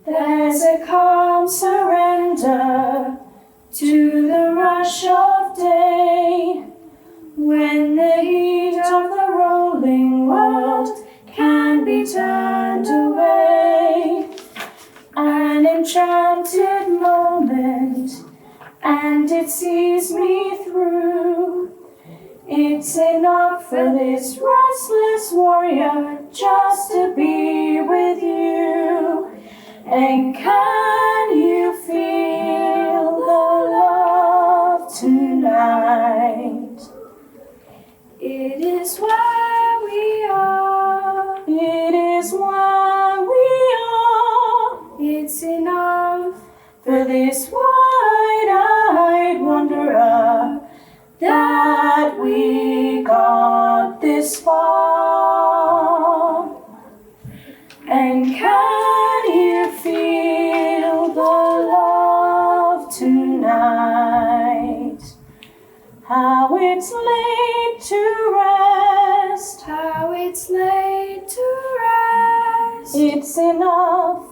There's a calm surrender to the rush of day, when the heat of the rolling world can be turned away. An enchanted moment, and it sees me through. It's enough for this restless warrior just to be with you. And can you feel the love tonight? It is where we are. It is where we are. It's enough for this wide-eyed wanderer that we got this far. And can you feel the love tonight? How it's laid to rest. How it's laid to rest. It's enough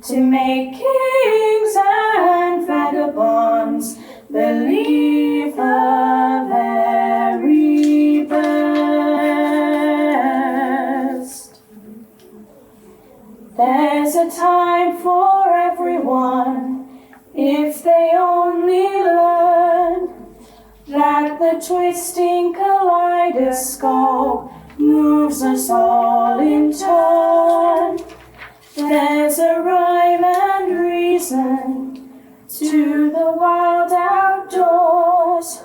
to make kings and vagabonds believe the very best. There's a time for everyone if they only learn that the twisting kaleidoscope moves us all in turn. There's a rhyme and reason to the wild outdoors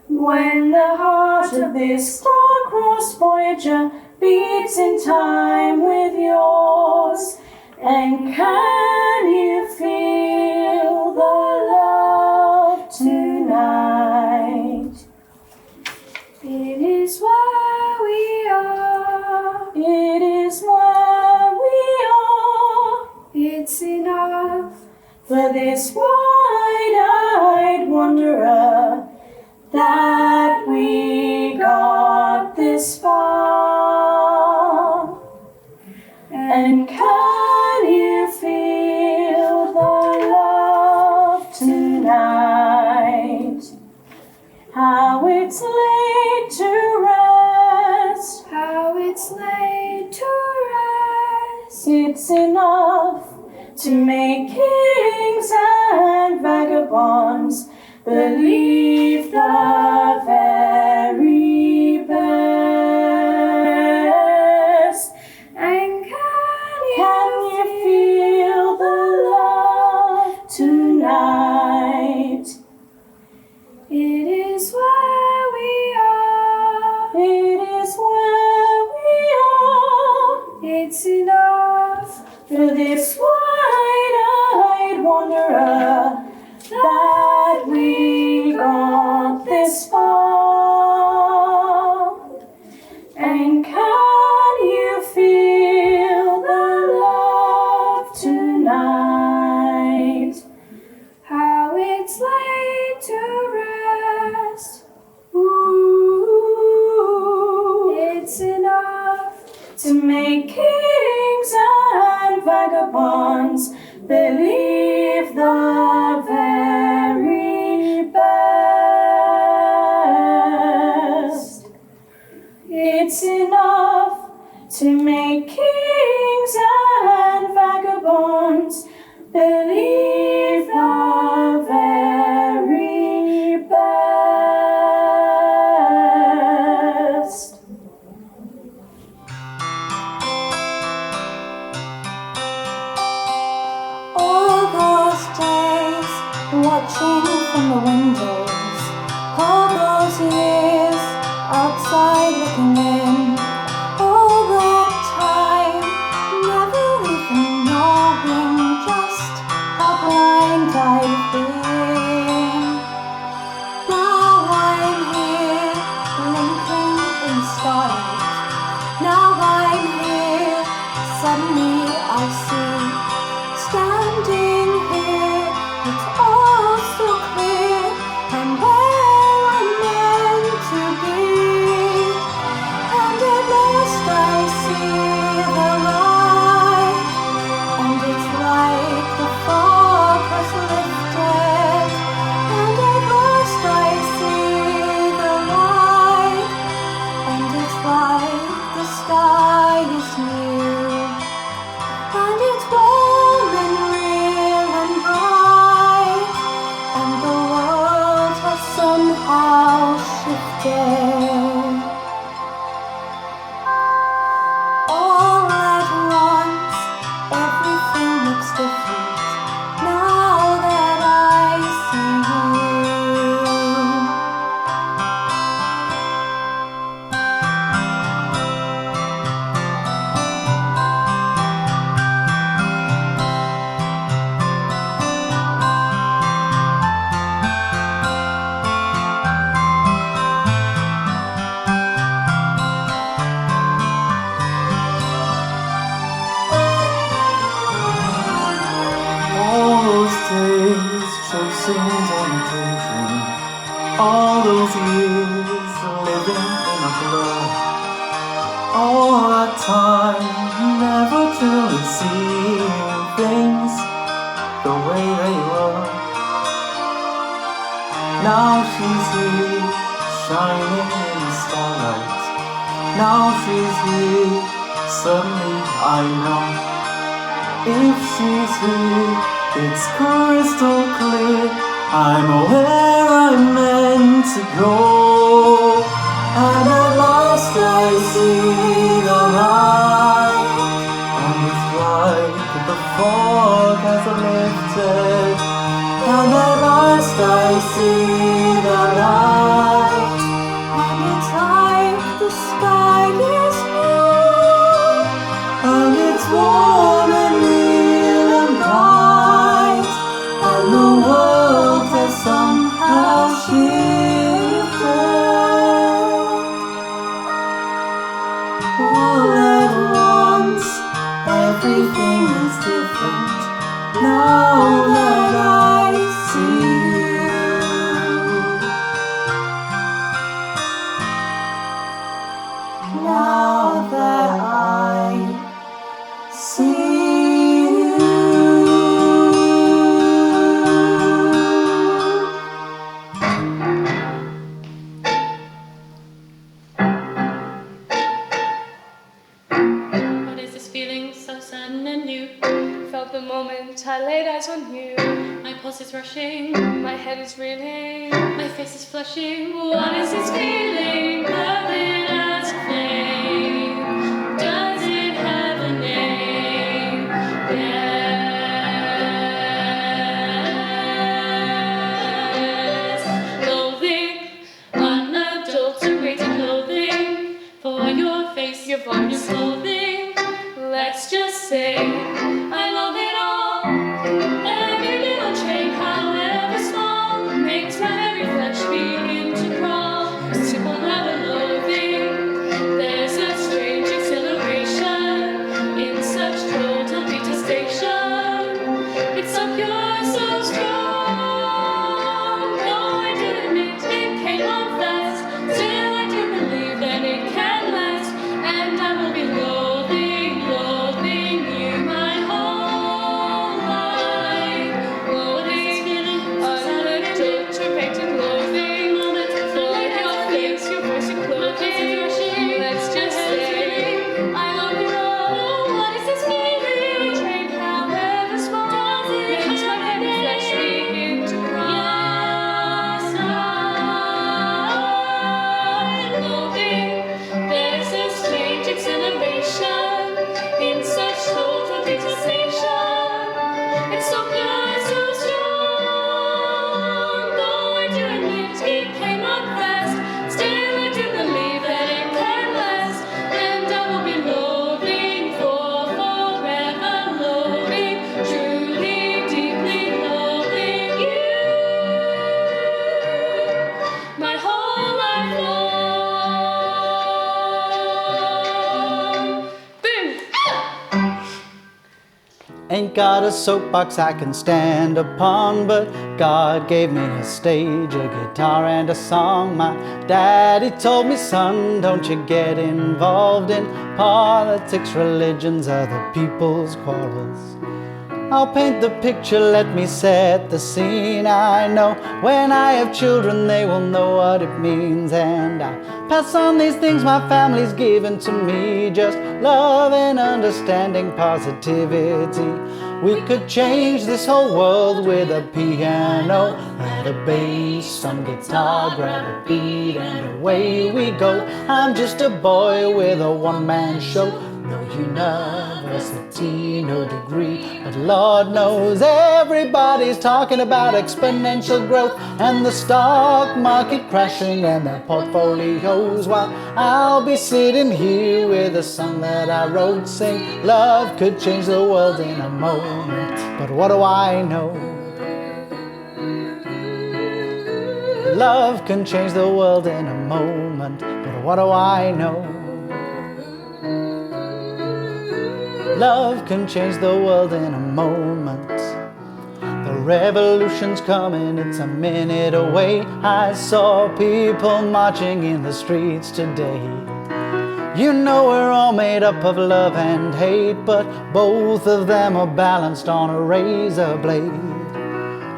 when the heart of this star-crossed voyager beats in time with yours. And can you feel the love tonight? It is where we are. It is where we are. It's enough for this wide-eyed wanderer that we got this far. And can you feel the love tonight? How it's laid to rest. How it's laid to rest. It's enough to make kings and vagabonds believe the very best. And can you feel the love tonight? It is where we are. It is where we are. It's enough for this wide-eyed wanderer that we got this far. And can you feel the love tonight? How it's laid to rest. Ooh, it's enough to make kings and vagabonds believe the very best. It's enough to make kings and vagabonds believe the very best. All those days watching from the windows, all those years outside looking in, all that time never even knowing just how blind I've been. Now I'm here blinking in starlight. Now I'm here, suddenly I see. Standing here, it's all so clear. I'm where I'm meant to be. And looks different now that I see All those days chasing down a daydream, all those years living in a blur, all that time never truly seeing things the way they were. Now she's here, shining in the starlight. Now she's here, suddenly I know. If she's here, it's crystal clear. I'm where I'm meant to go. And at last I see the light. And it's like the fog has lifted. And at last I see the light. and it's like the sky is blue, And it's warm and real and bright. And the world has somehow shifted. All at once, everything is different now that I see you. Now that I see you. What is this feeling so sudden and new? Felt the moment I laid eyes on you. My pulse is rushing, my head is reeling, my face is flushing. What is this feeling? Burning as a flame. Does it have a name? Yes. Loathing, unadulterated loathing for your face, your voice, your clothing. Let's just say I love it all. Every little change, however small, makes my very flesh begin to crawl. Simple love and loathing. There's a strange exhilaration in such total detestation. It's so pure, so strong. Though I do admit it came on fast, still I do believe that it can last. And I will be loathing, loathing you my whole life. Loathing, unadulterated loathing for your face, your voice, your clothing. Let's just say I love it all. What is this feeling? Change however small, makes my very flesh begin to crawl. Loathing, there's a strange exhilaration in such total detestation. It's so pure, so strong. Though I do admit it came on fast, still I do believe that it can last. And I will be loathing for forever, loathing, truly, deeply loathing you, my whole life long. Boom! Ain't got a soapbox I can stand upon, but God gave me a stage, a guitar and a song. My daddy told me, son, don't you get involved in politics, religions, other people's quarrels. I'll paint the picture, let me set the scene. I know when I have children they will know what it means, and I pass on these things my family's given to me. Just love and understanding, positivity. We could change this whole world with a piano and a bass, some guitar, grab a beat and away we go. I'm just a boy with a one-man show. No, you never university, no degree. But Lord knows everybody's talking about exponential growth and the stock market crashing and their portfolios, while I'll be sitting here with a song that I wrote, sing, love could change the world in a moment. But what do I know? Love can change the world in a moment. But what do I know? Love can change the world in a moment. The revolution's coming, it's a minute away. I saw people marching in the streets today. You know we're all made up of love and hate, but both of them are balanced on a razor blade.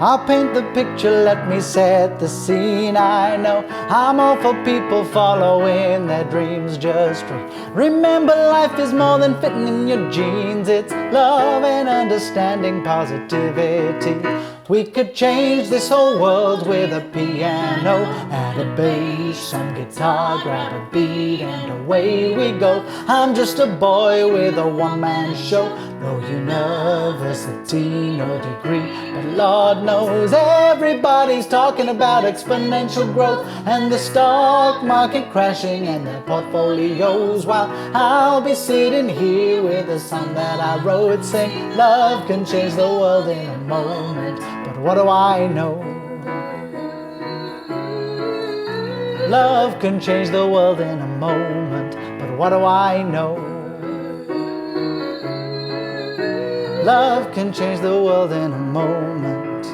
I'll paint the picture, let me set the scene. I know I'm all for people following their dreams just straight. Remember, life is more than fitting in your jeans. It's love and understanding, positivity. We could change this whole world with a piano and a bass, some guitar, grab a beat and away we go. I'm just a boy with a one-man show. No university, no degree, but Lord knows everybody's talking about exponential growth and the stock market crashing and their portfolios, while I'll be sitting here with a song that I wrote, sing, love can change the world in a moment. But what do I know? Love can change the world in a moment. But what do I know? Love can change the world in a moment.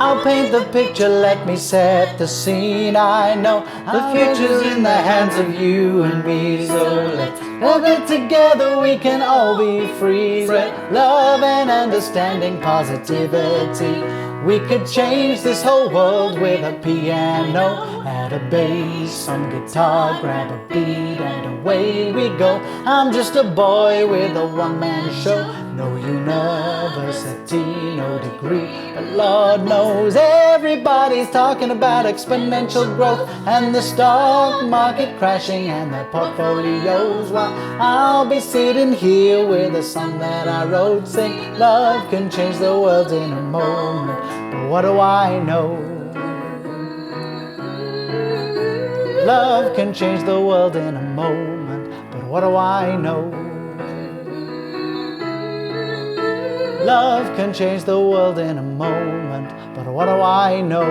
I'll paint the picture, let me set the scene. I know the future's in the hands of you and me, so let's hold it together, we can all be free. Spread love and understanding, positivity. We could change this whole world with a piano, add a bass, some guitar, grab a beat and away we go. I'm just a boy with a one-man show. No university, no degree, but Lord knows everybody's talking about exponential growth and the stock market crashing and their portfolios, while I'll be sitting here with a song that I wrote, sing, love can change the world in a moment. But what do I know? Love can change the world in a moment. But what do I know? Love can change the world in a moment. But what do I know?